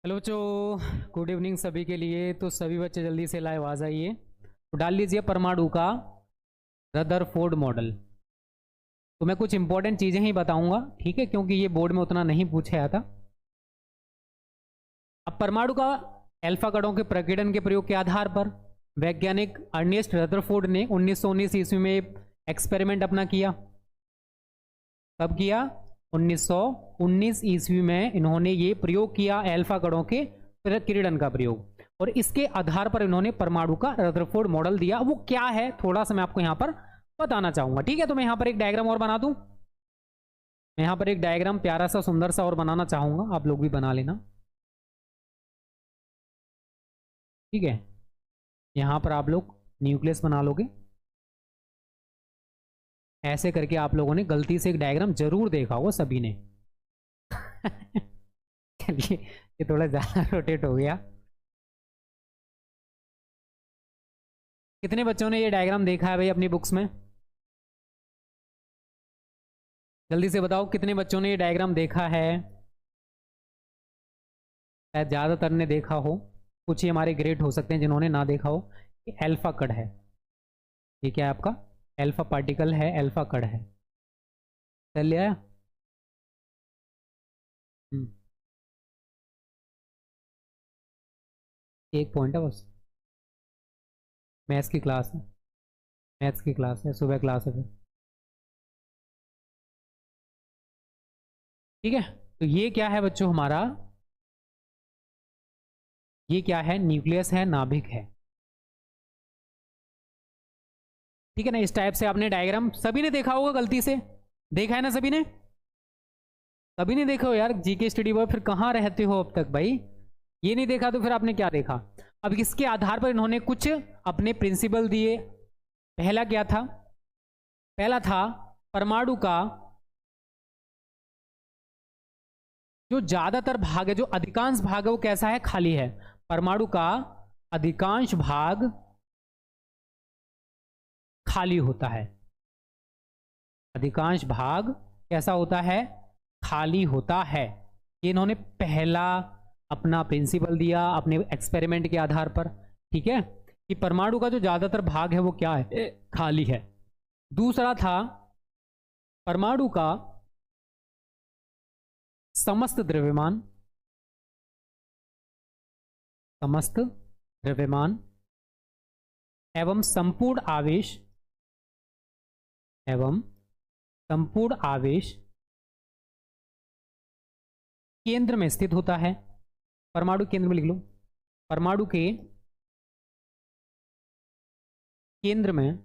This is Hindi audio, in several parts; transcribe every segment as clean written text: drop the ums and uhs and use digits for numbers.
हेलो बच्चों, गुड इवनिंग सभी के लिए। तो सभी बच्चे जल्दी से लाइव आ जाइए। तो डाल लीजिए परमाणु का रदरफोर्ड मॉडल। तो मैं कुछ इंपॉर्टेंट चीज़ें ही बताऊंगा, ठीक है, क्योंकि ये बोर्ड में उतना नहीं पूछा जाता। अब परमाणु का अल्फा कणों के प्रकीर्णन के प्रयोग के आधार पर वैज्ञानिक अर्नेस्ट रदरफोर्ड ने 1919 ईस्वी में एक्सपेरिमेंट अपना किया। कब किया? 1919 ईस्वी में इन्होंने ये प्रयोग किया, अल्फा कणों के प्रकीर्णन का प्रयोग। और इसके आधार पर इन्होंने परमाणु का रदरफोर्ड मॉडल दिया। वो क्या है थोड़ा सा मैं आपको यहां पर बताना चाहूंगा, ठीक है। तो मैं यहां पर एक डायग्राम और बना दूं। मैं यहां पर एक डायग्राम प्यारा सा सुंदर सा और बनाना चाहूंगा, आप लोग भी बना लेना, ठीक है। यहां पर आप लोग न्यूक्लियस बना लोगे। ऐसे करके आप लोगों ने गलती से एक डायग्राम जरूर देखा होगा सभी ने। चलिए, ये थोड़ा ज्यादा रोटेट हो गया। कितने बच्चों ने ये डायग्राम देखा है भाई अपनी बुक्स में? जल्दी से बताओ, कितने बच्चों ने ये डायग्राम देखा है? शायद ज्यादातर ने देखा हो, कुछ ही हमारे ग्रेट हो सकते हैं जिन्होंने ना देखा हो। ये अल्फा कण है। ये क्या है आपका? अल्फा पार्टिकल है, अल्फा कण है। चल लिया? एक पॉइंट है बस। मैथ्स की क्लास है, मैथ्स की क्लास है, सुबह क्लास है फिर, ठीक है। तो ये क्या है बच्चों हमारा? ये क्या है? न्यूक्लियस है, नाभिक है, ठीक है ना। इस टाइप से आपने डायग्राम सभी ने देखा होगा, गलती से देखा है ना सभी ने? कभी नहीं देखा हो यार जीके स्टडी बॉय, फिर कहाँ रहते हो अब तक भाई? ये नहीं देखा तो फिर आपने क्या देखा? अब इसके आधार पर इन्होंने कुछ अपने प्रिंसिपल दिए। पहला क्या था? पहला था परमाणु का जो ज्यादातर भाग है, जो अधिकांश भाग है, वो कैसा है? खाली है। परमाणु का अधिकांश भाग खाली होता है। अधिकांश भाग कैसा होता है? खाली होता है। ये इन्होंने पहला अपना प्रिंसिपल दिया अपने एक्सपेरिमेंट के आधार पर, ठीक है, कि परमाणु का जो ज्यादातर भाग है वो क्या है? खाली है। दूसरा था परमाणु का समस्त द्रव्यमान, समस्त द्रव्यमान एवं संपूर्ण आवेश, एवं संपूर्ण आवेश केंद्र में स्थित होता है। परमाणु केंद्र में लिख लो। परमाणु के केंद्र में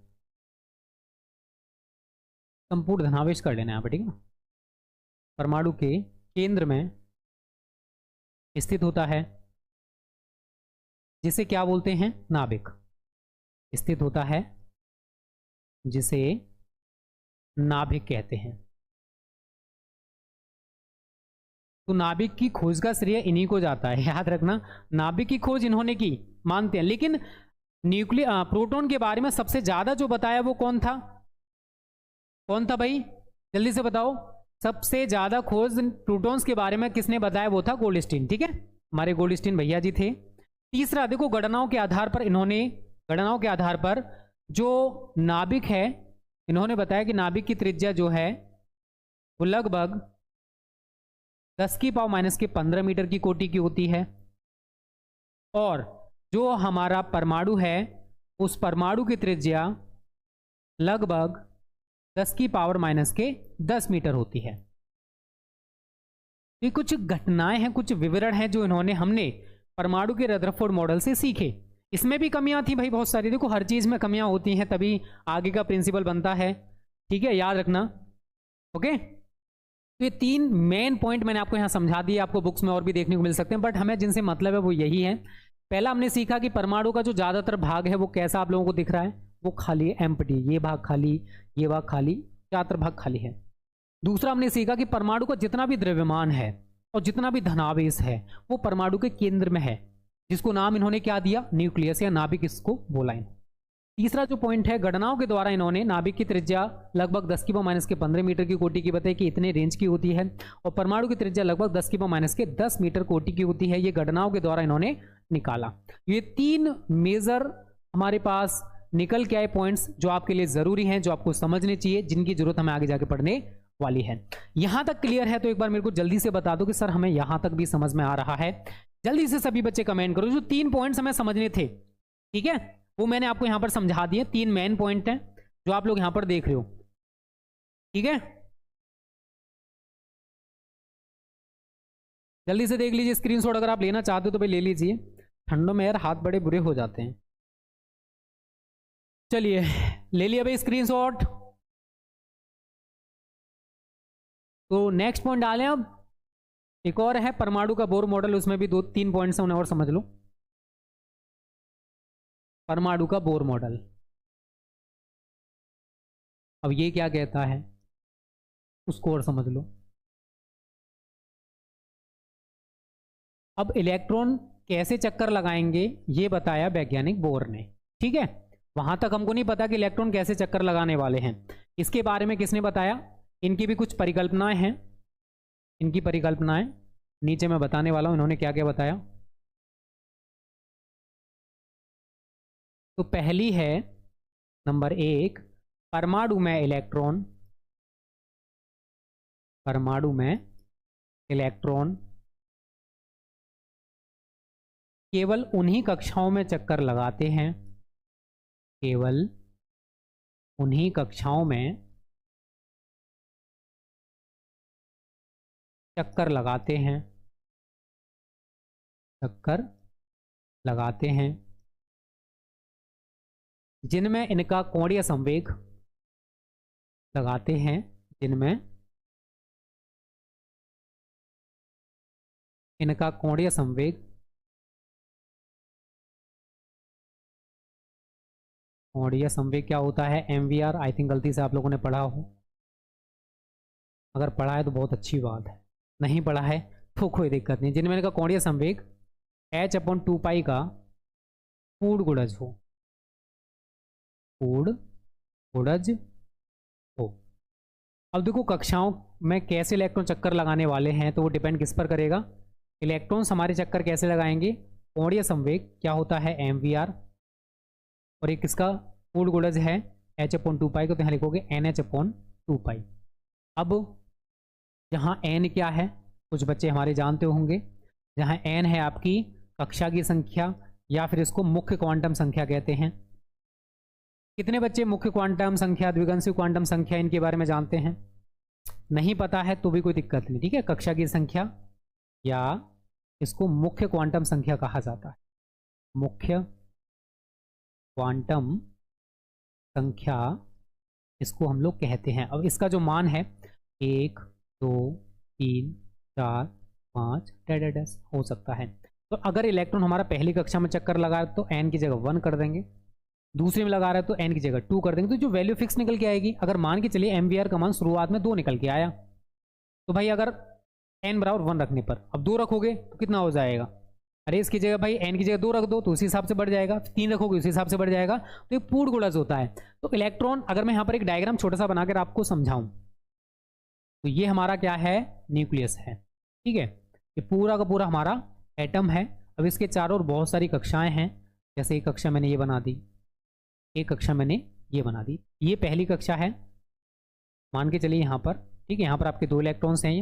संपूर्ण धनावेश कर लेना है यहाँ पर, ठीक है। परमाणु के केंद्र में स्थित होता है, जिसे क्या बोलते हैं? नाभिक। स्थित होता है जिसे नाभिक कहते हैं। तो नाभिक की खोज का श्रेय इन्हीं को जाता है, याद रखना। नाभिक की खोज इन्होंने की, मानते हैं, लेकिन प्रोटॉन के बारे में सबसे ज्यादा जो बताया वो कौन था? कौन था भाई? जल्दी से बताओ। सबसे ज्यादा खोज प्रोटॉन्स के बारे में किसने बताया? वो था गोल्डस्टीन, ठीक है, हमारे गोल्डस्टीन भैया जी थे। तीसरा देखो, गणनाओं के आधार पर इन्होंने, गणनाओं के आधार पर जो नाभिक है, इन्होंने बताया कि नाभिक की त्रिज्या जो है वो लगभग 10⁻⁻15 मीटर की कोटि की होती है। और जो हमारा परमाणु है, उस परमाणु की त्रिज्या लगभग 10⁻⁻10 मीटर होती है। ये कुछ घटनाएं हैं, कुछ विवरण हैं जो इन्होंने, हमने परमाणु के रदरफोर्ड मॉडल से सीखे। इसमें भी कमियां थी भाई बहुत सारी। देखो, हर चीज में कमियां होती हैं, तभी आगे का प्रिंसिपल बनता है, ठीक है, याद रखना। ओके, तो ये 3 मेन पॉइंट मैंने आपको यहां समझा दिए। आपको बुक्स में और भी देखने को मिल सकते हैं, बट हमें जिनसे मतलब है वो यही है। पहला हमने सीखा कि परमाणु का जो ज्यादातर भाग है वो कैसा आप लोगों को दिख रहा है? वो खाली है, एम्प्टी। ये भाग खाली, ये भाग खाली, ज्यादातर भाग खाली है। दूसरा हमने सीखा कि परमाणु का जितना भी द्रव्यमान है और जितना भी धनावेश है वो परमाणु के केंद्र में है, जिसको नाम इन्होंने क्या दिया? न्यूक्लियस या नाभिक इसको बोला है। तीसरा जो पॉइंट है, गणनाओं के द्वारा इन्होंने नाभिक की त्रिज्या लगभग 10⁻⁻⁻⁻ मीटर की कोटि की बताई कि इतने रेंज की होती है, और परमाणु की त्रिज्या लगभग 10⁻⁻10 मीटर कोटि की होती है। ये गणनाओं के द्वारा इन्होंने निकाला। ये 3 मेजर हमारे पास निकल के आए पॉइंट्स जो आपके लिए जरूरी हैं, जो आपको समझने चाहिए, जिनकी जरूरत हमें आगे जाके पढ़ने वाली है। यहां तक क्लियर है तो एक बार मेरे को जल्दी से बता दो कि सर हमें यहां तक भी समझ में आ रहा है। जल्दी से सभी बच्चे कमेंट करो। जो 3 पॉइंट्स हमें समझने थे, ठीक है, वो मैंने आपको यहां पर समझा दिए। 3 मेन पॉइंट हैं जो आप लोग यहां पर देख रहे हो, ठीक है। जल्दी से देख लीजिए, स्क्रीनशॉट अगर आप लेना चाहते हो तो भाई ले लीजिए। ठंडों में यार हाथ बड़े बुरे हो जाते हैं। चलिए ले लिया भाई स्क्रीनशॉट। तो नेक्स्ट पॉइंट डालें अब। एक और है परमाणु का बोर मॉडल, उसमें भी 2-3 पॉइंट्स हैं, उन्हें और समझ लो। परमाणु का बोर मॉडल, अब ये क्या कहता है उसको और समझ लो। अब इलेक्ट्रॉन कैसे चक्कर लगाएंगे ये बताया वैज्ञानिक बोर ने, ठीक है। वहां तक हमको नहीं पता कि इलेक्ट्रॉन कैसे चक्कर लगाने वाले हैं। इसके बारे में किसने बताया? इनकी भी कुछ परिकल्पनाएं हैं। इनकी परिकल्पनाएं नीचे मैं बताने वाला हूं, इन्होंने क्या क्या बताया। तो पहली है नंबर 1, परमाणु में इलेक्ट्रॉन, परमाणु में इलेक्ट्रॉन केवल उन्हीं कक्षाओं में चक्कर लगाते हैं, केवल उन्हीं कक्षाओं में चक्कर लगाते हैं, चक्कर लगाते हैं जिनमें इनका कोणीय संवेग, लगाते हैं जिनमें इनका कोणीय संवेग, कोणीय संवेग क्या होता है? MVR। आई थिंक गलती से आप लोगों ने पढ़ा हो, अगर पढ़ा है तो बहुत अच्छी बात है, नहीं पढ़ा है तो कोई दिक्कत नहीं। जिनमें इनका कोणीय संवेग h/2π का पूर्ण गुणज हो, पूर्ण गुणज हो। अब देखो कक्षाओं में कैसे इलेक्ट्रॉन चक्कर लगाने वाले हैं, तो वो डिपेंड किस पर करेगा? इलेक्ट्रॉन्स हमारे चक्कर कैसे लगाएंगे? कोणीय संवेग क्या होता है? MVR, और एक किसका पूर्ण गुणज है h/2π को, तो यहाँ लिखोगे NH/2π। अब यहाँ n क्या है, कुछ बच्चे हमारे जानते होंगे। जहाँ n है आपकी कक्षा की संख्या, या फिर इसको मुख्य क्वांटम संख्या कहते हैं। कितने बच्चे मुख्य क्वांटम संख्या, द्विगंशी क्वांटम संख्या, इनके बारे में जानते हैं? नहीं पता है तो भी कोई दिक्कत नहीं, ठीक है। कक्षा की संख्या, या इसको मुख्य क्वांटम संख्या कहा जाता है, मुख्य क्वांटम संख्या इसको हम लोग कहते हैं। अब इसका जो मान है 1, 2, 3, 4, 5 डैश हो सकता है। तो अगर इलेक्ट्रॉन हमारा पहली कक्षा में चक्कर लगा है तो n की जगह 1 कर देंगे, दूसरे में लगा रहा है तो n की जगह 2 कर देंगे, तो जो वैल्यू फिक्स निकल के आएगी। अगर मान के चलिए MVR का मान शुरुआत में 2 निकल के आया, तो भाई अगर n बराबर 1 रखने पर अब 2 रखोगे तो कितना हो जाएगा? अरे इसकी जगह भाई n की जगह 2 रख दो तो उसी हिसाब से बढ़ जाएगा, 3 रखोगे उसी हिसाब से बढ़ जाएगा। तो ये पूर्ण गुणज होता है। तो इलेक्ट्रॉन, अगर मैं यहाँ पर एक डायग्राम छोटा सा बनाकर आपको समझाऊं, तो ये हमारा क्या है? न्यूक्लियस है, ठीक है। ये पूरा का पूरा हमारा एटम है। अब इसके चारों ओर बहुत सारी कक्षाएं हैं, जैसे एक कक्षा मैंने ये बना दी, एक कक्षा मैंने ये बना दी। ये पहली कक्षा है, मान के चलिए यहाँ पर, ठीक है। यहाँ पर आपके 2 इलेक्ट्रॉन्स हैं।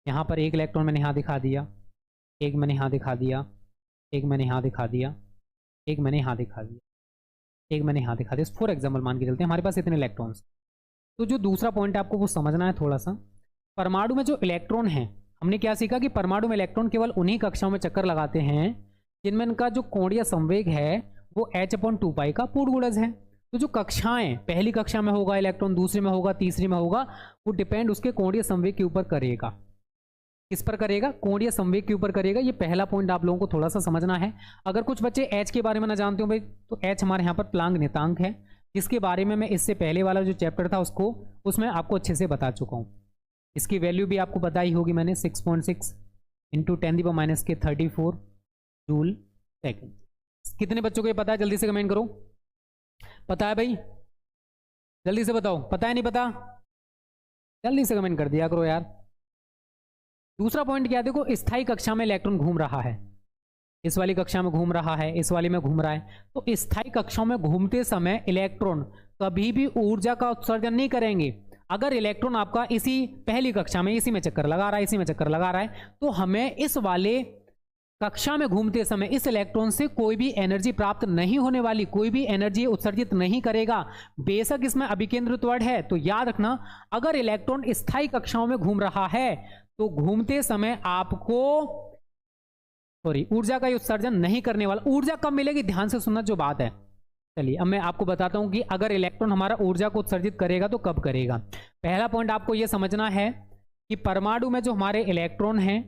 यहाँ पर एक इलेक्ट्रॉन मैंने यहाँ दिखा दिया, एक मैंने यहाँ दिखा दिया, एक मैंने यहाँ दिखा दिया, एक मैंने यहाँ दिखा दिया, एक मैंने यहाँ दिखा दिया। फॉर एग्जाम्पल मान के चलते हैं हमारे पास इतने इलेक्ट्रॉन्स। तो जो दूसरा पॉइंट आपको वो समझना है थोड़ा सा, परमाणु में जो इलेक्ट्रॉन है, हमने क्या सीखा कि परमाणु में इलेक्ट्रॉन केवल उन्हीं कक्षाओं में चक्कर लगाते हैं जिनमें इनका जो कोणीय संवेग है वो h/2π का पूर्ण गुणज है। तो जो कक्षाएं, पहली कक्षा में होगा इलेक्ट्रॉन, दूसरी में होगा, तीसरी में होगा, वो डिपेंड उसके कोणीय संवेग के ऊपर करेगा। किस पर करेगा? कोणीय संवेग के ऊपर करेगा। ये पहला पॉइंट आप लोगों को थोड़ा सा समझना है। अगर कुछ बच्चे h के बारे में ना जानते हो भाई, तो h हमारे यहाँ पर प्लांक नियतांक है, जिसके बारे में मैं इससे पहले वाला जो चैप्टर था उसमें आपको अच्छे से बता चुका हूँ। इसकी वैल्यू भी आपको बताई होगी मैंने, 6.6 × 10⁻34 जूल सेकेंड। कितने बच्चों को ये पता है? जल्दी से कमेंट करो। पता है भाई? जल्दी से बताओ, पता है नहीं पता? जल्दी से कमेंट कर दिया करो यार। दूसरा पॉइंट क्या है, देखो स्थायी कक्षा में इलेक्ट्रॉन घूम रहा है, इस वाली कक्षा में घूम रहा है, इस वाली में घूम रहा है। तो स्थायी कक्षाओं में घूमते समय इलेक्ट्रॉन कभी भी ऊर्जा का उत्सर्जन नहीं करेंगे। अगर इलेक्ट्रॉन आपका इसी पहली कक्षा में इसी में चक्कर लगा रहा है, इसी में चक्कर लगा रहा है, तो हमें इस वाले कक्षा में घूमते समय इस इलेक्ट्रॉन से कोई भी एनर्जी प्राप्त नहीं होने वाली, कोई भी एनर्जी उत्सर्जित नहीं करेगा। बेशक इसमें अभिकेंद्रित त्वरण है, तो याद रखना अगर इलेक्ट्रॉन स्थायी कक्षाओं में घूम रहा है तो घूमते समय आपको ऊर्जा का उत्सर्जन नहीं करने वाला। ऊर्जा कब मिलेगी, ध्यान से सुनना जो बात है। चलिए अब मैं आपको बताता हूं कि अगर इलेक्ट्रॉन हमारा ऊर्जा को उत्सर्जित करेगा तो कब करेगा। पहला पॉइंट आपको यह समझना है कि परमाणु में जो हमारे इलेक्ट्रॉन हैं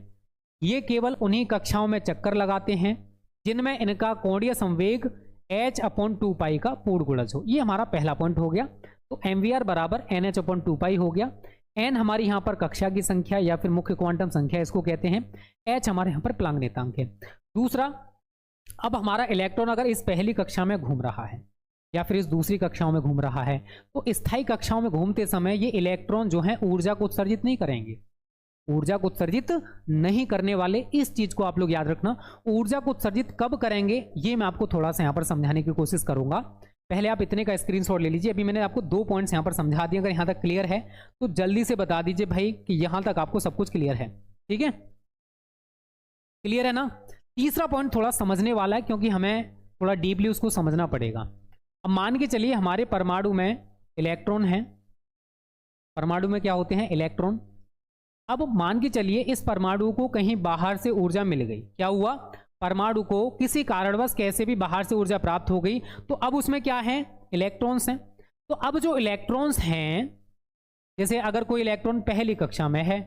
ये केवल उन्हीं कक्षाओं में चक्कर लगाते हैं जिनमें इनका कोणीय संवेग h/2π का पूर्ण गुणज हो। ये हमारा पहला पॉइंट हो गया। तो mvr बराबर nh/2π हो गया। n हमारी यहाँ पर कक्षा की संख्या या फिर मुख्य क्वांटम संख्या इसको कहते हैं, h हमारे यहाँ पर प्लांक नेतांक है। दूसरा, अब हमारा इलेक्ट्रॉन अगर इस पहली कक्षा में घूम रहा है या फिर इस दूसरी कक्षाओं में घूम रहा है तो स्थायी कक्षाओं में घूमते समय ये इलेक्ट्रॉन जो है ऊर्जा को उत्सर्जित नहीं करेंगे, ऊर्जा को उत्सर्जित नहीं करने वाले। इस चीज को आप लोग याद रखना। ऊर्जा को उत्सर्जित कब करेंगे ये मैं आपको थोड़ा सा यहाँ पर समझाने की कोशिश करूंगा। पहले आप इतने का स्क्रीनशॉट ले लीजिए। अभी मैंने आपको 2 पॉइंट्स यहाँ पर समझा दिए। अगर यहाँ तक क्लियर है तो जल्दी से बता दीजिए भाई कि यहाँ तक आपको सब कुछ क्लियर है। ठीक है, क्लियर है ना? तीसरा पॉइंट थोड़ा समझने वाला है क्योंकि हमें थोड़ा डीपली उसको समझना पड़ेगा। अब मान के चलिए हमारे परमाणु में इलेक्ट्रॉन है, परमाणु में क्या होते हैं, इलेक्ट्रॉन। अब मान के चलिए इस परमाणु को कहीं बाहर से ऊर्जा मिल गई। क्या हुआ, परमाणु को किसी कारणवश कैसे भी बाहर से ऊर्जा प्राप्त हो गई, तो अब उसमें क्या है, इलेक्ट्रॉन्स हैं। तो अब जो इलेक्ट्रॉन्स हैं, जैसे अगर कोई इलेक्ट्रॉन पहली कक्षा में है,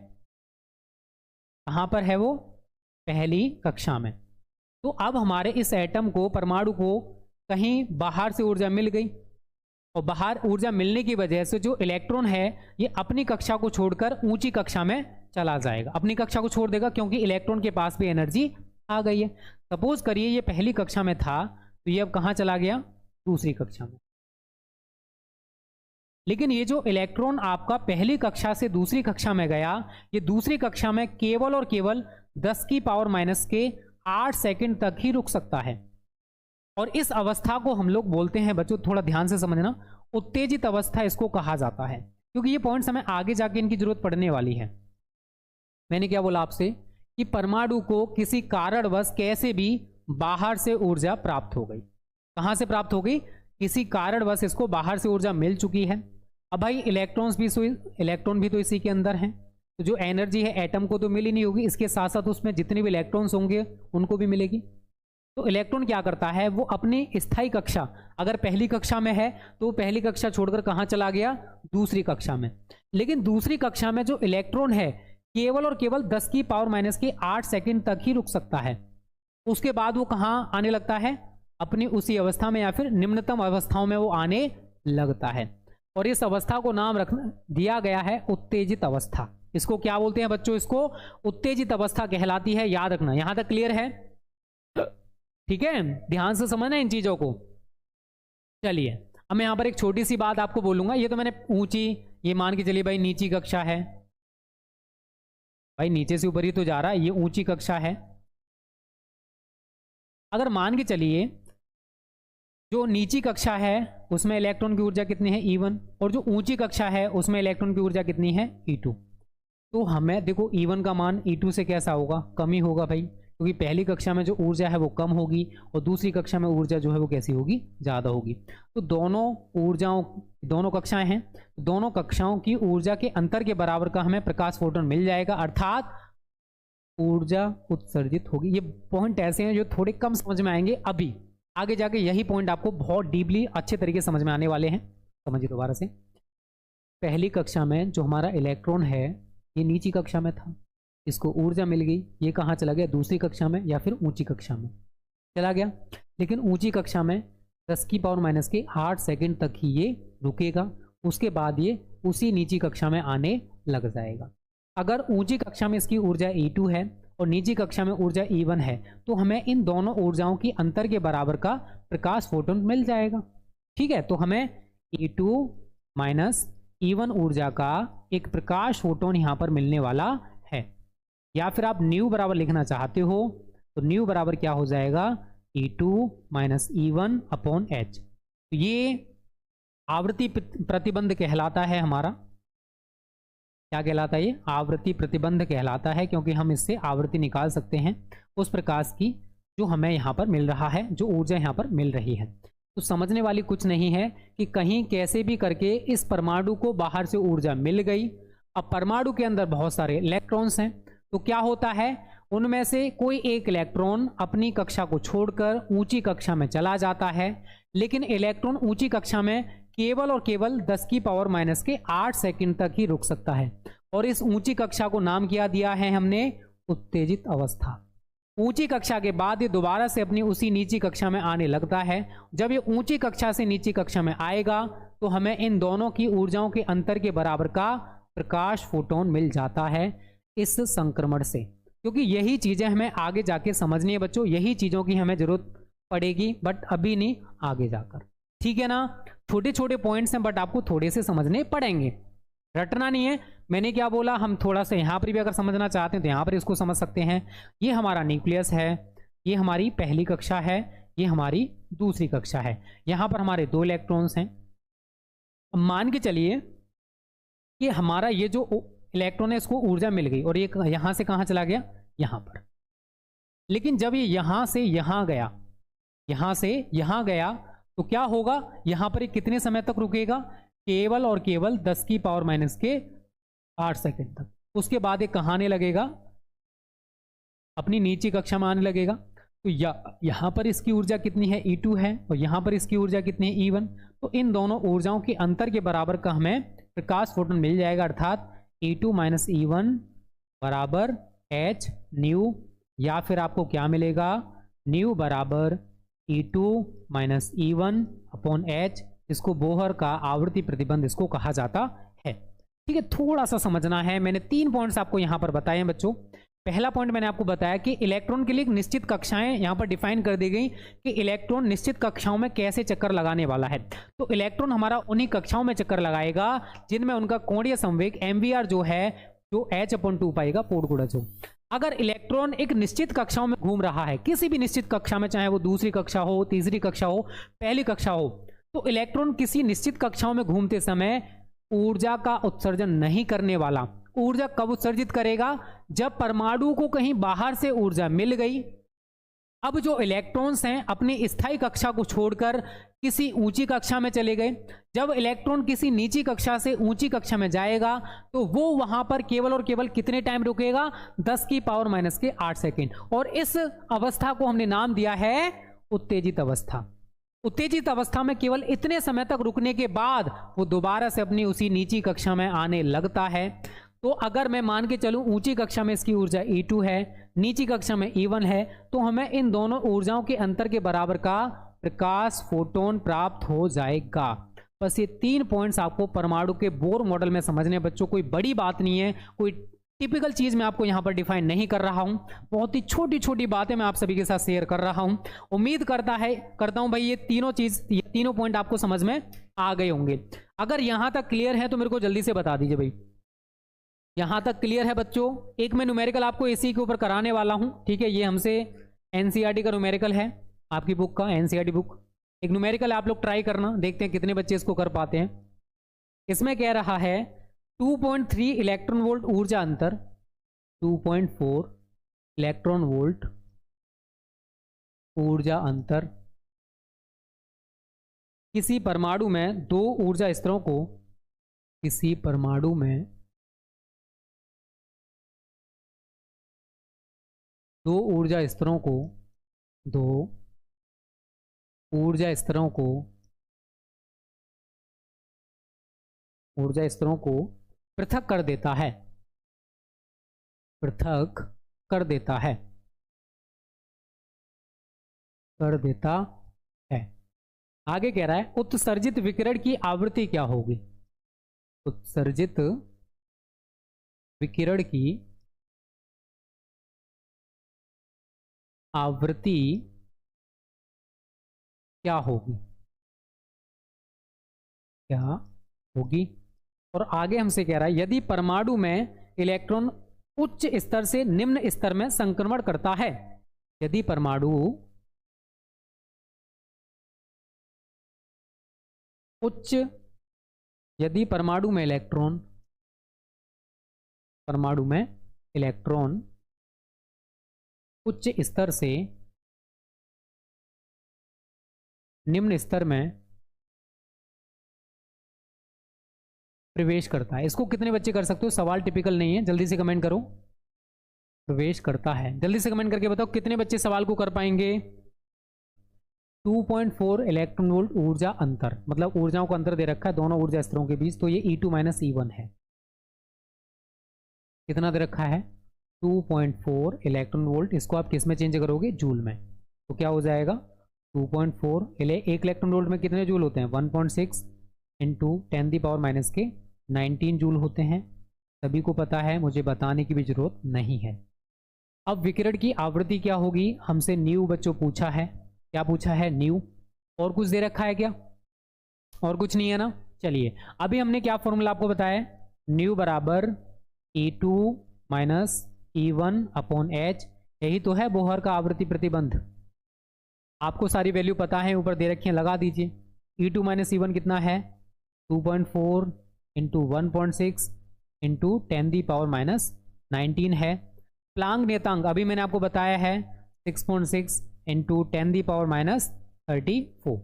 कहां पर है वो, पहली कक्षा में, तो अब हमारे इस एटम को, परमाणु को कहीं बाहर से ऊर्जा मिल गई और बाहर ऊर्जा मिलने की वजह से जो इलेक्ट्रॉन है ये अपनी कक्षा को छोड़कर ऊंची कक्षा में चला जाएगा, अपनी कक्षा को छोड़ देगा क्योंकि इलेक्ट्रॉन के पास भी एनर्जी आ गई है। सपोज करिए ये पहली कक्षा में था तो ये अब कहां चला गया, दूसरी कक्षा में। लेकिन ये जो इलेक्ट्रॉन आपका पहली कक्षा से दूसरी कक्षा में गया, ये दूसरी कक्षा में केवल और केवल 10⁻⁻8 सेकंड तक ही रुक सकता है। और इस अवस्था को हम लोग बोलते हैं, बच्चों थोड़ा ध्यान से समझना, उत्तेजित अवस्था इसको कहा जाता है। क्योंकि ये पॉइंट्स हमें आगे जाके इनकी जरूरत पड़ने वाली है। मैंने क्या बोला आपसे कि परमाणु को किसी कारणवश कैसे भी बाहर से ऊर्जा प्राप्त हो गई। कहां से प्राप्त हो गई, किसी कारणवश इसको बाहर से ऊर्जा मिल चुकी है। अब भाई इलेक्ट्रॉन भी तो इसी के अंदर हैं, तो जो एनर्जी है एटम को तो मिली नहीं होगी, इसके साथ साथ उसमें जितने भी इलेक्ट्रॉन्स होंगे उनको भी मिलेगी। तो इलेक्ट्रॉन क्या करता है, वो अपनी स्थायी कक्षा, अगर पहली कक्षा में है तो पहली कक्षा छोड़कर कहां चला गया, दूसरी कक्षा में। लेकिन दूसरी कक्षा में जो इलेक्ट्रॉन है केवल और केवल 10⁻⁸ सेकंड तक ही रुक सकता है। उसके बाद वो कहां आने लगता है, अपनी उसी अवस्था में या फिर निम्नतम अवस्थाओं में वो आने लगता है। और इस अवस्था को नाम दिया गया है उत्तेजित अवस्था। इसको क्या बोलते हैं बच्चों, इसको उत्तेजित अवस्था कहलाती है। याद रखना, यहां तक क्लियर है? ठीक है, ध्यान से समझना इन चीजों को। चलिए अब मैं यहां पर एक छोटी सी बात आपको बोलूंगा। ये तो मैंने ऊंची, ये मान के चलिए भाई नीची कक्षा है, भाई नीचे से ऊपर ही तो जा रहा है, ये ऊंची कक्षा है। अगर मान के चलिए जो नीची कक्षा है उसमें इलेक्ट्रॉन की ऊर्जा कितनी है, E1, और जो ऊंची कक्षा है उसमें इलेक्ट्रॉन की ऊर्जा कितनी है, E2। तो हमें देखो E1 का मान E2 से कैसा होगा, कम ही होगा भाई, क्योंकि पहली कक्षा में जो ऊर्जा है वो कम होगी और दूसरी कक्षा में ऊर्जा जो है वो कैसी होगी, ज़्यादा होगी। तो दोनों कक्षाएं हैं, दोनों कक्षाओं की ऊर्जा के अंतर के बराबर का हमें प्रकाश फोटोन मिल जाएगा, अर्थात ऊर्जा उत्सर्जित होगी। ये पॉइंट ऐसे हैं जो थोड़े कम समझ में आएंगे, अभी आगे जाके यही पॉइंट आपको बहुत डीपली अच्छे तरीके से समझ में आने वाले हैं। समझिए दोबारा से, पहली कक्षा में जो हमारा इलेक्ट्रॉन है ये नीची कक्षा में था, इसको ऊर्जा मिल गई, ये कहाँ चला गया, दूसरी कक्षा में या फिर ऊंची कक्षा में चला गया। लेकिन ऊंची कक्षा में 10⁻⁸ सेकंड तक ही ये रुकेगा, उसके बाद ये उसी नीची कक्षा में आने लग जाएगा। अगर ऊंची कक्षा में इसकी ऊर्जा E2 है और नीची कक्षा में ऊर्जा E1 है तो हमें इन दोनों ऊर्जाओं की अंतर के बराबर का प्रकाश फोटोन मिल जाएगा। ठीक है, तो हमें E2 माइनस E1 ऊर्जा का एक प्रकाश फोटोन यहां पर मिलने वाला है। या फिर आप न्यू बराबर लिखना चाहते हो तो न्यू बराबर क्या हो जाएगा, E2 minus E1 upon H। तो ये आवृत्ति प्रतिबंध कहलाता है हमारा। क्या कहलाता है ये? आवृत्ति प्रतिबंध कहलाता है, क्योंकि हम इससे आवृत्ति निकाल सकते हैं उस प्रकाश की जो हमें यहाँ पर मिल रहा है, जो ऊर्जा यहाँ पर मिल रही है। तो समझने वाली कुछ नहीं है कि कहीं कैसे भी करके इस परमाणु को बाहर से ऊर्जा मिल गई। अब परमाणु के अंदर बहुत सारे इलेक्ट्रॉन्स हैं, तो क्या होता है, उनमें से कोई एक इलेक्ट्रॉन अपनी कक्षा को छोड़कर ऊंची कक्षा में चला जाता है, लेकिन इलेक्ट्रॉन ऊंची कक्षा में केवल और केवल 10 की पावर माइनस के 8 सेकंड तक ही रुक सकता है। और इस ऊंची कक्षा को नाम किया दिया है हमने उत्तेजित अवस्था। ऊंची कक्षा के बाद ये दोबारा से अपनी उसी नीची कक्षा में आने लगता है। जब ये ऊंची कक्षा से नीची कक्षा में आएगा तो हमें इन दोनों की ऊर्जाओं के अंतर के बराबर का प्रकाश फोटोन मिल जाता है इस संक्रमण से। क्योंकि यही चीजें हमें आगे जाके समझनी है बच्चों, यही चीजों की हमें जरूरत पड़ेगी, बट अभी नहीं, आगे जाकर। ठीक है ना, छोटे छोटे पॉइंट्स हैं बट आपको थोड़े से समझने पड़ेंगे, रटना नहीं है। मैंने क्या बोला, हम थोड़ा सा यहाँ पर भी अगर समझना चाहते हैं तो यहाँ पर इसको समझ सकते हैं। ये हमारा न्यूक्लियस है, ये हमारी पहली कक्षा है, ये हमारी दूसरी कक्षा है। यहाँ पर हमारे 2 इलेक्ट्रॉन्स हैं। मान के चलिए कि हमारा ये जो इलेक्ट्रॉन है इसको ऊर्जा मिल गई और ये यहां से कहां चला गया, यहां पर। लेकिन जब ये यहां से यहां गया, यहां से यहां गया, तो क्या होगा, यहां पर ये कितने समय तक रुकेगा, केवल और केवल 10 की पावर माइनस के 8 सेकंड तक। उसके बाद ये कहां आने लगेगा, अपनी नीची कक्षा में आने लगेगा। तो यहां पर इसकी ऊर्जा कितनी है, E2 है, और यहां पर इसकी ऊर्जा कितनी है, E1। तो इन दोनों ऊर्जाओं के अंतर के बराबर का हमें प्रकाश फोटोन मिल जाएगा, अर्थात E2 माइनस E1 बराबर H न्यू, या फिर आपको क्या मिलेगा, न्यू बराबर E2 minus E1 upon H। इसको बोहर का आवृत्ति प्रतिबंध इसको कहा जाता है। ठीक है, थोड़ा सा समझना है। मैंने 3 पॉइंट्स आपको यहां पर बताए हैं बच्चों। पहला पॉइंट मैंने आपको बताया कि इलेक्ट्रॉन के लिए निश्चित कक्षाएं यहां पर डिफाइन कर दी गई कि इलेक्ट्रॉन निश्चित कक्षाओं में कैसे चक्कर लगाने वाला है। तो इलेक्ट्रॉन हमारा उन्हीं कक्षाओं में चक्कर लगाएगा जिनमें उनका कोणीय संवेग MVR जो है, जो H/2 पाएगा पूर्ण गुणज हो। अगर इलेक्ट्रॉन एक निश्चित कक्षाओं में घूम रहा है, किसी भी निश्चित कक्षा में, चाहे वो दूसरी कक्षा हो, तीसरी कक्षा हो, पहली कक्षा हो, तो इलेक्ट्रॉन किसी निश्चित कक्षाओं में घूमते समय ऊर्जा का उत्सर्जन नहीं करने वाला। ऊर्जा कब उत्सर्जित करेगा, जब परमाणु को कहीं बाहर से ऊर्जा मिल गई। अब जो इलेक्ट्रॉन्स हैं अपनी स्थायी कक्षा को छोड़कर किसी ऊंची कक्षा में चले गए। जब इलेक्ट्रॉन किसी नीची कक्षा से ऊंची कक्षा में जाएगा तो वो वहां पर केवल और केवल कितने टाइम रुकेगा, 10 की पावर माइनस के 8 सेकेंड। और इस अवस्था को हमने नाम दिया है उत्तेजित अवस्था। उत्तेजित अवस्था में केवल इतने समय तक रुकने के बाद वो दोबारा से अपनी उसी नीची कक्षा में आने लगता है। तो अगर मैं मान के चलूं ऊंची कक्षा में इसकी ऊर्जा E2 है, नीची कक्षा में E1 है, तो हमें इन दोनों ऊर्जाओं के अंतर के बराबर का प्रकाश फोटोन प्राप्त हो जाएगा। बस ये 3 पॉइंट्स आपको परमाणु के बोर मॉडल में समझने बच्चों, कोई बड़ी बात नहीं है, कोई टिपिकल चीज मैं आपको यहां पर डिफाइन नहीं कर रहा हूं। बहुत ही छोटी छोटी बातें मैं आप सभी के साथ शेयर कर रहा हूं। उम्मीद करता हूं भाई ये तीनों पॉइंट आपको समझ में आ गए होंगे। अगर यहां तक क्लियर है तो मेरे को जल्दी से बता दीजिए भाई, यहां तक क्लियर है बच्चों। एक मैं न्यूमेरिकल आपको इसी के ऊपर कराने वाला हूं, ठीक है। ये हमसे NCERT का न्यूमेरिकल है, आपकी बुक का NCERT बुक। एक न्यूमेरिकल आप लोग ट्राई करना, देखते हैं कितने बच्चे इसको कर पाते हैं। इसमें कह रहा है 2.3 इलेक्ट्रॉन वोल्ट ऊर्जा अंतर, 2.4 इलेक्ट्रॉन वोल्ट ऊर्जा अंतर किसी परमाणु में 2 ऊर्जा स्तरों को, किसी परमाणु में 2 ऊर्जा स्तरों को, 2 ऊर्जा स्तरों को, ऊर्जा स्तरों को पृथक कर देता है, पृथक कर देता है, कर देता है। आगे कह रहा है उत्सर्जित विकिरण की आवृत्ति क्या होगी, उत्सर्जित विकिरण की आवृत्ति क्या होगी। क्या होगी। और आगे हमसे कह रहा है यदि परमाणु में इलेक्ट्रॉन उच्च स्तर से निम्न स्तर में संक्रमण करता है, यदि परमाणु उच्च, यदि परमाणु में इलेक्ट्रॉन उच्च स्तर से निम्न स्तर में प्रवेश करता है। इसको कितने बच्चे कर सकते हो, सवाल टिपिकल नहीं है, जल्दी से कमेंट करो। प्रवेश करता है, जल्दी से कमेंट करके बताओ कितने बच्चे सवाल को कर पाएंगे। 2.4 इलेक्ट्रॉन वोल्ट ऊर्जा अंतर, मतलब ऊर्जाओं का अंतर दे रखा है दोनों ऊर्जा स्तरों के बीच, तो ये E2 माइनस E1 है। कितना दे रखा है 2.4 इलेक्ट्रॉन वोल्ट, इसको आप किस में चेंज करोगे, जूल में, तो क्या हो जाएगा 2.4 एक इलेक्ट्रॉन वोल्ट में कितने जूल होते हैं 1.6 इंटू 10⁻⁻⁹ 19 जूल होते हैं। सभी को पता है, मुझे बताने की भी जरूरत नहीं है। अब विकिरण की आवृत्ति क्या होगी, हमसे न्यू बच्चों पूछा है, क्या पूछा है न्यू, और कुछ दे रखा है क्या, और कुछ नहीं है ना। चलिए अभी हमने क्या फॉर्मूला आपको बताया, न्यू बराबर E2 minus E1 upon H, यही तो है बोहर का आवृत्ति प्रतिबंध। आपको सारी वैल्यू पता है, ऊपर दे रखी है, लगा दीजिए। E2 माइनस E1 कितना है 2.4 इंटू 1.6 इंटू 10⁻⁻⁹ है। प्लांक नियतांक अभी मैंने आपको बताया है 6.6 इंटू 10⁻⁻34।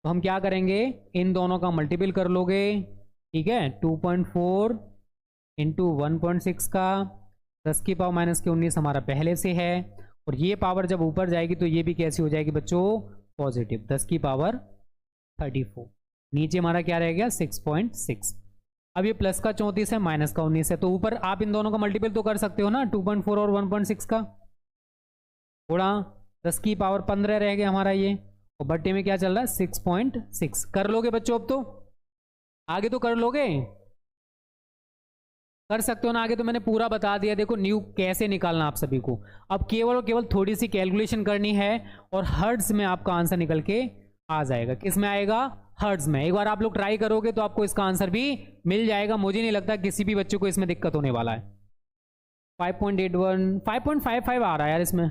तो हम क्या करेंगे, इन दोनों का मल्टीपल कर लोगे, ठीक है। 2.4 इंटू 1.6 का 10⁻⁻�19 हमारा पहले से है, और ये पावर जब ऊपर जाएगी तो ये भी कैसी हो जाएगी बच्चों, पॉजिटिव 10⁻34। नीचे हमारा क्या रह गया 6.6। अब ये प्लस का 34 है, माइनस का 19 है, तो ऊपर आप इन दोनों का मल्टीपल तो कर सकते हो ना, 2.4 और 1.6 का, थोड़ा 10⁻15 रह गया हमारा ये, और बट्टे में क्या चल रहा है 6.6। कर लोगे बच्चों, अब तो आगे तो कर लोगे, कर सकते हो ना आगे, तो मैंने पूरा बता दिया। देखो न्यू कैसे निकालना आप सभी को, अब केवल और केवल थोड़ी सी कैलकुलेशन करनी है, और हर्ट्ज में आपका आंसर निकल के आ जाएगा। किस में आएगा, हर्ट्ज में। एक बार आप लोग ट्राई करोगे तो आपको इसका आंसर भी मिल जाएगा, मुझे नहीं लगता किसी भी बच्चे को इसमें दिक्कत होने वाला है। 5.81 5.55 आ रहा है यार इसमें,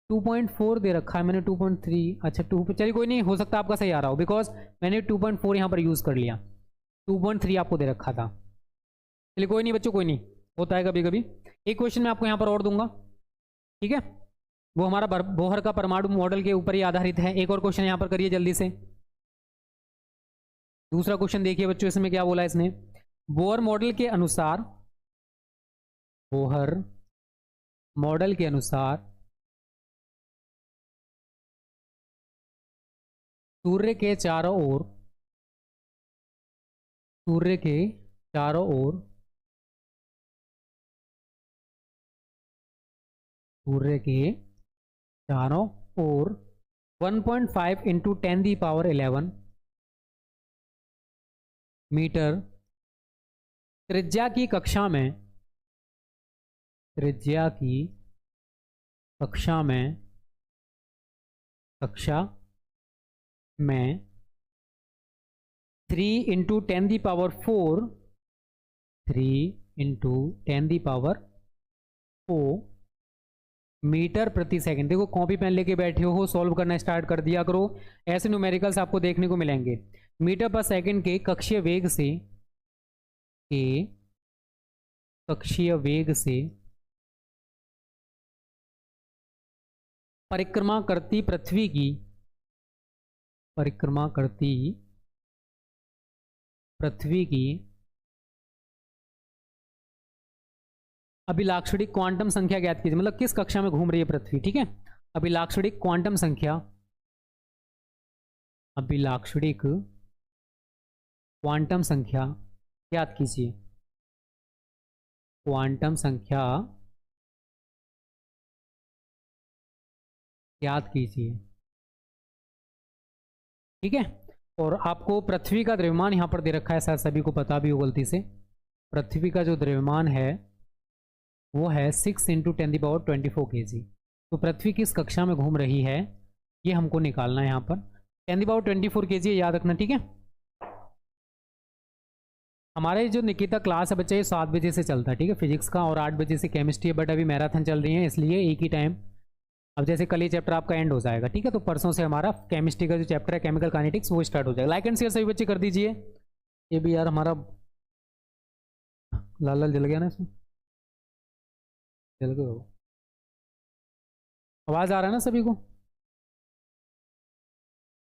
2.4 दे रखा है मैंने, 2.3, अच्छा 2, चलिए कोई नहीं, हो सकता है आपका सही आ रहा हो, बिकॉज मैंने 2.4 यहाँ पर यूज़ कर लिया, 2.3 आपको दे रखा था। चलिए कोई नहीं बच्चों, कोई नहीं, होता है कभी कभी। एक क्वेश्चन मैं आपको यहाँ पर और दूंगा, ठीक है, वो हमारा बोहर का परमाणु मॉडल के ऊपर ही आधारित है। एक और क्वेश्चन यहाँ पर करिए जल्दी से। दूसरा क्वेश्चन देखिए बच्चों, इसमें क्या बोला इसने, बोहर मॉडल के अनुसार, बोहर मॉडल के अनुसार सूर्य के चारों ओर, सूर्य के चारों ओर, सूर्य के चारों ओर 1.5 इंटू 10⁻11 मीटर त्रिज्या की कक्षा में, त्रिज्या की कक्षा में, कक्षा में 3 इंटू 10⁻4, 3 इंटू 10⁻4 मीटर प्रति सेकंड। देखो कॉपी पेन लेके बैठे हो, सॉल्व करना स्टार्ट कर दिया करो, ऐसे न्यूमेरिकल्स आपको देखने को मिलेंगे। मीटर पर सेकंड के कक्षीय वेग से, के कक्षीय वेग से परिक्रमा करती पृथ्वी की, परिक्रमा करती पृथ्वी की अभिलाक्षणिक क्वांटम संख्या ज्ञात कीजिए, मतलब किस कक्षा में घूम रही है पृथ्वी, ठीक है। अभिलाक्षणिक क्वांटम संख्या, अभिलाक्षणिक क्वांटम संख्या ज्ञात कीजिए, क्वांटम संख्या ज्ञात कीजिए, ठीक है। और आपको पृथ्वी का द्रव्यमान यहां पर दे रखा है, शायद सभी को पता भी हो गलती से। पृथ्वी का जो द्रव्यमान है वो है 6 इंटू 10⁻24 kg। तो पृथ्वी किस कक्षा में घूम रही है ये हमको निकालना है यहाँ पर। 10⁻24 kg याद रखना, ठीक है। हमारे जो निकिता क्लास है बच्चा ये 7 बजे से चलता है, ठीक है, फिजिक्स का, और 8 बजे से केमिस्ट्री है, बट अभी मैराथन चल रही है इसलिए एक ही टाइम। अब जैसे कल ये चैप्टर आपका एंड हो जाएगा, ठीक है, तो परसों से हमारा केमिस्ट्री का जो चैप्टर है केमिकल काइनेटिक्स वो स्टार्ट हो जाएगा। लाइक एंड शेयर सभी बच्चे कर दीजिए। ये भी यार हमारा लाल लाल जल गया ना इसमें, जल गया वो। आवाज़ आ रहा है ना सभी को?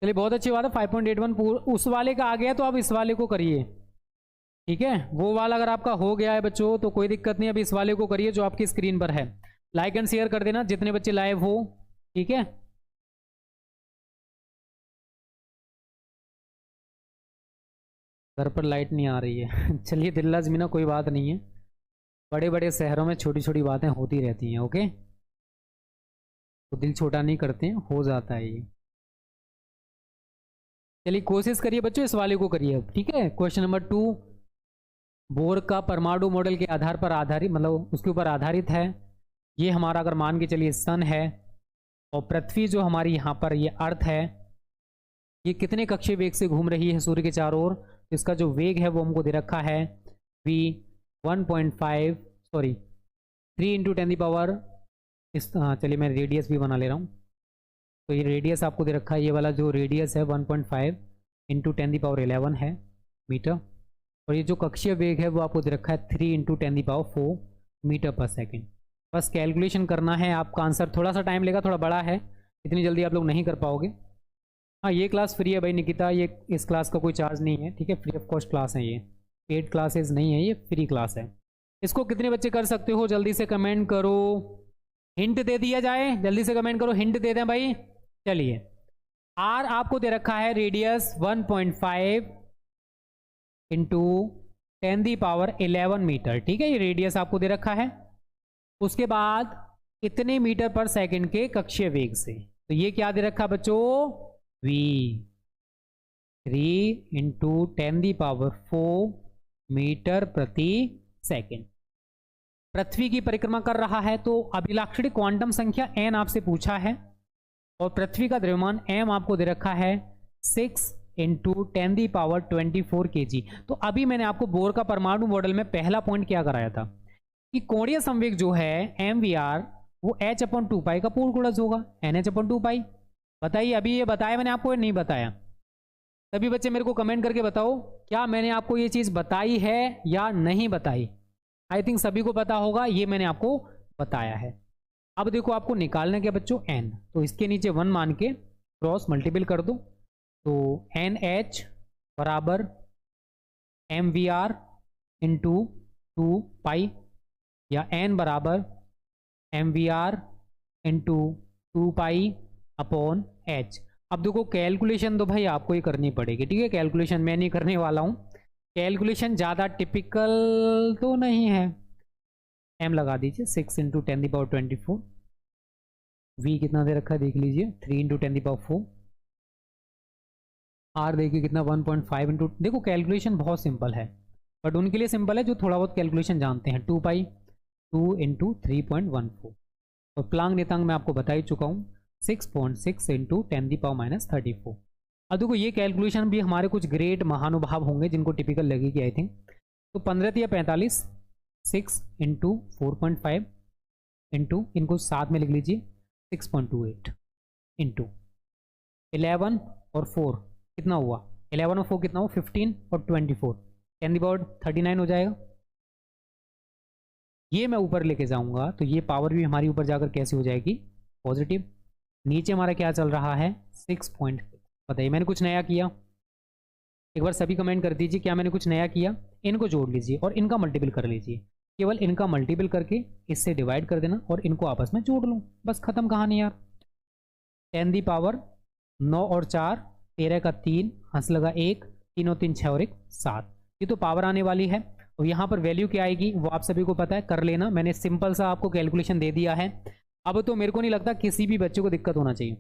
चलिए बहुत अच्छी बात है। 5.81 उस वाले का आ गया तो अब इस वाले को करिए, ठीक है। वो वाला अगर आपका हो गया है बच्चों तो कोई दिक्कत नहीं, अभी इस वाले को करिए जो आपकी स्क्रीन पर है। लाइक एंड शेयर कर देना जितने बच्चे लाइव हो, ठीक है। घर पर लाइट नहीं आ रही है चलिए दिल्ला जमीना कोई बात नहीं है, बड़े बड़े शहरों में छोटी छोटी बातें होती रहती हैं, ओके। तो दिल छोटा नहीं करते हैं, हो जाता है ये। चलिए कोशिश करिए बच्चों, इस वाले को करिए अब, ठीक है। क्वेश्चन नंबर 2 बोर का परमाणु मॉडल के आधार पर आधारित, मतलब उसके ऊपर आधारित है। ये हमारा अगर मान के चलिए सन है, और पृथ्वी जो हमारी यहाँ पर ये अर्थ है, ये कितने कक्षीय वेग से घूम रही है सूर्य के चारों ओर। तो इसका जो वेग है वो हमको दे रखा है v 1.5 sorry 3 into 10 the power इस, चलिए मैं रेडियस भी बना ले रहा हूँ। तो ये रेडियस आपको दे रखा है, ये वाला जो रेडियस है 1.5 इंटू 10 दी पावर 11 है मीटर, और ये जो कक्षीय वेग है वो आपको दे रखा है 3 इंटू 10 दी पावर 4 मीटर पर सेकेंड। बस कैलकुलेशन करना है, आपका आंसर थोड़ा सा टाइम लेगा, थोड़ा बड़ा है, इतनी जल्दी आप लोग नहीं कर पाओगे। हाँ ये क्लास फ्री है भाई निकिता, ये इस क्लास का कोई चार्ज नहीं है, ठीक है, फ्री ऑफ कॉस्ट क्लास है ये, पेड क्लासेस नहीं है, ये फ्री क्लास है। इसको कितने बच्चे कर सकते हो जल्दी से कमेंट करो, हिंट दे दिया जाए, जल्दी से कमेंट करो, हिंट दे दें भाई। चलिए आर आपको दे रखा है radius 1.5 into 10 the power 11 metre, ठीक है, ये रेडियस आपको दे रखा है। उसके बाद इतने मीटर पर सेकंड के कक्षीय वेग से, तो ये क्या दे रखा बच्चों, v 3 into 10 the power 4 metre प्रति सेकंड पृथ्वी की परिक्रमा कर रहा है। तो अभिलाक्षणिक क्वांटम संख्या n आपसे पूछा है, और पृथ्वी का द्रव्यमान m आपको दे रखा है 6 इंटू 10 दी पावर 24 kg। तो अभी मैंने आपको बोर का परमाणु मॉडल में पहला पॉइंट क्या कराया था कि कोणीय संवेग जो है mvr वो h/2π का पूर्ण गुणज होगा, nh/2π। बताइए अभी ये बताया मैंने आपको या नहीं बताया? सभी बच्चे मेरे को कमेंट करके बताओ, क्या मैंने आपको ये चीज़ बताई है या नहीं बताई? आई थिंक सभी को पता होगा, ये मैंने आपको बताया है। अब देखो आपको निकालना क्या बच्चों, n, तो इसके नीचे 1 मान के क्रॉस मल्टीपल कर दो, तो NH बराबर MVR इंटू 2π, या n बराबर MVR इंटू 2π अपॉन h। अब देखो कैलकुलेशन तो भाई आपको ही करनी पड़ेगी, ठीक है, कैलकुलेशन मैं नहीं करने वाला हूँ, कैलकुलेशन ज़्यादा टिपिकल तो नहीं है। m लगा दीजिए 6 इंटू 10 दी पावर 24, v कितना दे रखा है देख लीजिए 3 इंटू 10 दी पावर 4, r देखिए कितना 1.5 इंटू, देखो कैलकुलेशन बहुत सिंपल है, बट उनके लिए सिंपल है जो थोड़ा बहुत कैलकुलेशन जानते हैं। 2π 2 इंटू 3.14, और प्लांग नियतांक मैं आपको बता ही चुका हूँ 6.6 इंटू 10 दी पावर -34। अब देखो ये कैलकुलेशन भी हमारे कुछ ग्रेट महानुभाव होंगे जिनको टिपिकल लगेगी आई थिंक। तो 15 या 45, 6 इंटू 4.5 इंटू, इनको साथ में लिख लीजिए 6.28 इंटू 11 और 4 कितना हुआ, 11 और 4 कितना हुआ 15 और 24, 10 दी पावर 39 हो जाएगा। ये मैं ऊपर लेके जाऊंगा तो ये पावर भी हमारी ऊपर जाकर कैसे हो जाएगी, पॉजिटिव। नीचे हमारा क्या चल रहा है 6. बताइए मैंने कुछ नया किया, एक बार सभी कमेंट कर दीजिए क्या मैंने कुछ नया किया। इनको जोड़ लीजिए और इनका मल्टीपल कर लीजिए, केवल इनका मल्टीपल करके इससे डिवाइड कर देना और इनको आपस में जोड़ लूँ, बस खत्म कहानी यार। 10 दी पावर 9 और 4 13 का 3, हंस लगा 1, 3 और 3 6 और 1 7, ये तो पावर आने वाली है। और यहाँ पर वैल्यू क्या आएगी वो आप सभी को पता है, कर लेना, मैंने सिंपल सा आपको कैलकुलेशन दे दिया है। अब तो मेरे को नहीं लगता किसी भी बच्चे को दिक्कत होना चाहिए।